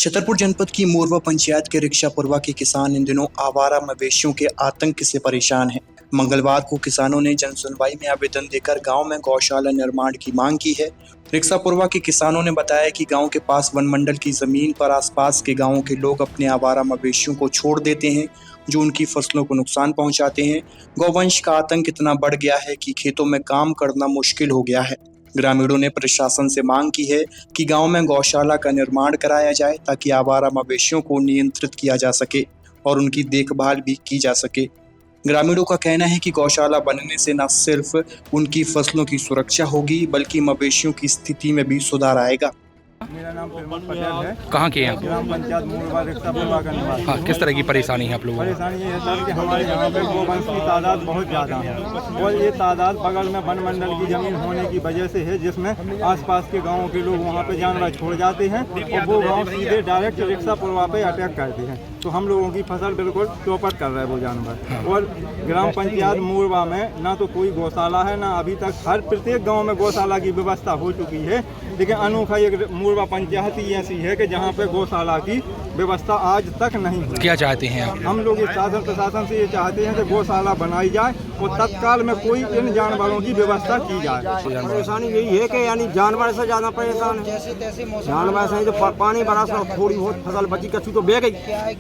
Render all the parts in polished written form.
छतरपुर जनपद की मोरवा पंचायत के रिक्शापुरवा के किसान इन दिनों आवारा मवेशियों के आतंक से परेशान हैं। मंगलवार को किसानों ने जनसुनवाई में आवेदन देकर गांव में गौशाला निर्माण की मांग की है। रिक्शापुरवा के किसानों ने बताया कि गांव के पास वन मंडल की जमीन पर आसपास के गांवों के लोग अपने आवारा मवेशियों को छोड़ देते हैं, जो उनकी फसलों को नुकसान पहुंचाते हैं। गौवंश का आतंक इतना बढ़ गया है कि खेतों में काम करना मुश्किल हो गया है। ग्रामीणों ने प्रशासन से मांग की है कि गांव में गौशाला का निर्माण कराया जाए ताकि आवारा मवेशियों को नियंत्रित किया जा सके और उनकी देखभाल भी की जा सके। ग्रामीणों का कहना है कि गौशाला बनने से न सिर्फ उनकी फसलों की सुरक्षा होगी बल्कि मवेशियों की स्थिति में भी सुधार आएगा। मेरा नाम प्रमोद पटेल है। कहाँ के हैं? ग्राम पंचायत मोरवा रिक्शापुरवा का निवासी। हाँ, किस तरह की परेशानी है आप लोगों को? परेशानी ये है सर कि हमारे यहाँ पे गोवंश की तादाद बहुत ज़्यादा है और ये तादाद बगल में वन मंडल की ज़मीन होने की वजह से है, जिसमें आसपास के गाँवों के लोग वहाँ पे जानवर छोड़ जाते हैं और वो गाँव सीधे डायरेक्ट रिक्शापुरवा पे अटैक करते हैं, तो हम लोगों की फसल बिल्कुल चौपट कर रहे हैं वो जानवर। और ग्राम पंचायत मोरवा में ना तो कोई गौशाला है, ना अभी तक हर प्रत्येक गांव में गौशाला की व्यवस्था हो चुकी है, लेकिन अनोखा एक मोरवा पंचायत ही ऐसी है कि जहां पे गौशाला की व्यवस्था आज तक नहीं हुई। क्या चाहते हैं आप? हम लोग इस शासन प्रशासन से ये चाहते हैं कि गौशाला बनाई जाए और तत्काल में कोई इन जानवरों की व्यवस्था की जाए। परेशानी यही है कि यानी जानवर से ज्यादा परेशान है। जानवर से जो पानी बड़ा सा थोड़ी बहुत फसल बची, कछु तो बह गई,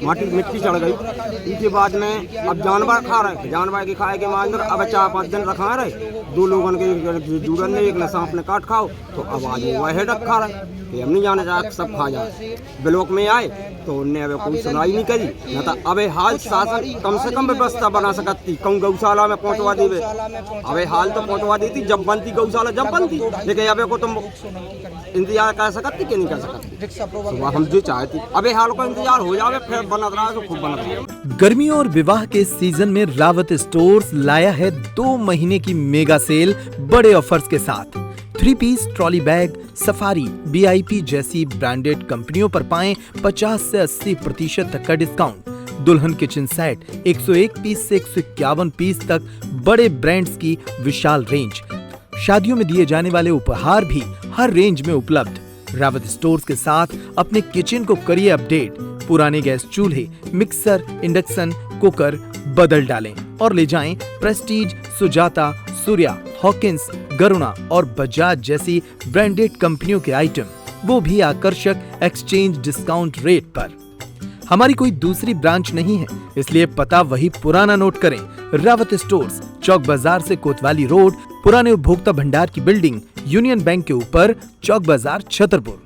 माटी मिट्टी चढ़ गई। इसके बाद में अब जानवर खा रहे, जानवर के खाए के बाद अब 4-5 दिन रखा रहे, 2 लोगों के जुड़न ने एक ने सांप ने काट खाओ, तो अब आज वह हेडक खा रहे कि हम नहीं जाने जाए, सब खा जाए। ब्लॉक में आए तो उनने अब कोई सुनाई नहीं करी, न तो अब हाल शासन कम से कम व्यवस्था बना सकती, कौन गौशाला में पहुंचवा देवे। अब हाल तो पहुंचवा देती जब बनती गौशाला, जब बनती, लेकिन अब को तुम इंतजार कर सकती कि नहीं कर सकती। तो हम जो चाहती अब हाल को इंतजार हो जावे, फिर बनत रहा तो खूब बनत रहा। गर्मियों और विवाह के सीजन में रावत स्टोर्स लाया है 2 महीने की मेगा सेल बड़े ऑफर्स के साथ। 3 piece trolley bag, Safari, VIP जैसी ब्रांडेड कंपनियों पर पाएं 50 से 80% तक का डिस्काउंट। दुल्हन किचन सेट 101 पीस से 151 पीस तक बड़े ब्रांड्स की विशाल रेंज। शादियों में दिए जाने वाले उपहार भी हर रेंज में उपलब्ध। रावत स्टोर्स के साथ अपने किचन को करिए अपडेट। पुराने गैस चूल्हे, मिक्सर, इंडक्शन कुकर बदल डालें और ले जाएं प्रेस्टीज, सुजाता, सूर्या, हॉकिंस, गरुणा और बजाज जैसी ब्रांडेड कंपनियों के आइटम, वो भी आकर्षक एक्सचेंज डिस्काउंट रेट पर। हमारी कोई दूसरी ब्रांच नहीं है, इसलिए पता वही पुराना नोट करें। रावत स्टोर्स, चौक बाजार से कोतवाली रोड, पुराने उपभोक्ता भंडार की बिल्डिंग, यूनियन बैंक के ऊपर, चौक बाजार, छतरपुर।